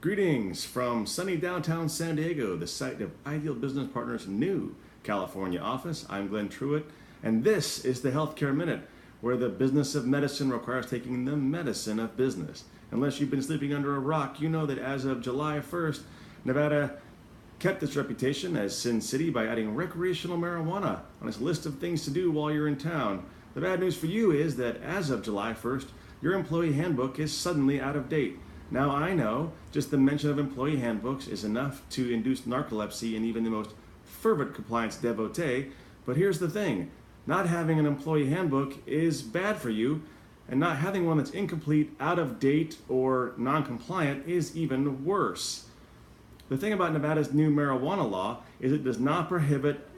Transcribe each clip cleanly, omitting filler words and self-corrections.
Greetings from sunny downtown San Diego, the site of Ideal Business Partners' new California office. I'm Glenn Truitt, and this is the Healthcare Minute, where the business of medicine requires taking the medicine of business. Unless you've been sleeping under a rock, you know that as of July 1st, Nevada kept its reputation as Sin City by adding recreational marijuana on its list of things to do while you're in town. The bad news for you is that as of July 1st, your employee handbook is suddenly out of date. Now I know just the mention of employee handbooks is enough to induce narcolepsy in even the most fervent compliance devotee, but here's the thing, not having an employee handbook is bad for you, and not having one that's incomplete, out of date, or non-compliant is even worse. The thing about Nevada's new marijuana law is it does not prohibit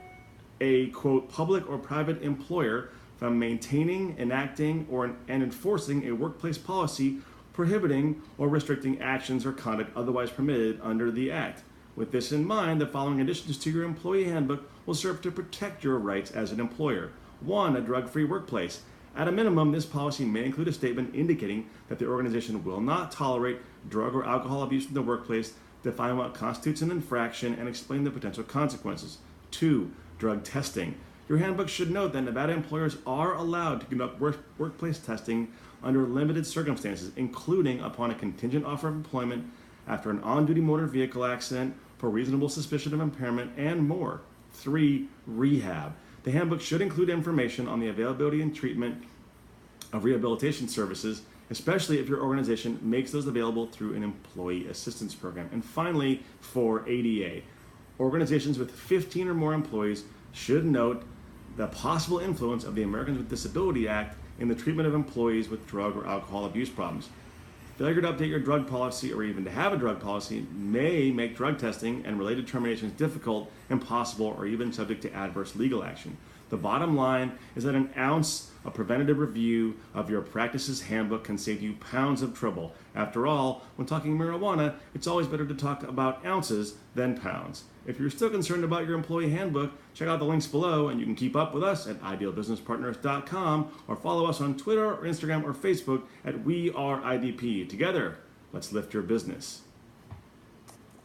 a, quote, public or private employer from maintaining, enacting, and enforcing a workplace policy prohibiting or restricting actions or conduct otherwise permitted under the Act. With this in mind, the following additions to your employee handbook will serve to protect your rights as an employer. 1. A drug-free workplace. At a minimum, this policy may include a statement indicating that the organization will not tolerate drug or alcohol abuse in the workplace, define what constitutes an infraction, and explain the potential consequences. 2. Drug testing. Your handbook should note that Nevada employers are allowed to conduct workplace testing under limited circumstances, including upon a contingent offer of employment, after an on-duty motor vehicle accident, for reasonable suspicion of impairment, and more. 3. Rehab. The handbook should include information on the availability and treatment of rehabilitation services, especially if your organization makes those available through an employee assistance program. And finally, 4. ADA. Organizations with 15 or more employees should note the possible influence of the Americans with Disability Act in the treatment of employees with drug or alcohol abuse problems. Failure to update your drug policy or even to have a drug policy may make drug testing and related terminations difficult, impossible, or even subject to adverse legal action. The bottom line is that an ounce of preventative review of your practices handbook can save you pounds of trouble. After all, when talking marijuana, it's always better to talk about ounces than pounds. If you're still concerned about your employee handbook, check out the links below, and you can keep up with us at idealbusinesspartners.com or follow us on Twitter or Instagram or Facebook at We Are IDP. Together, let's lift your business.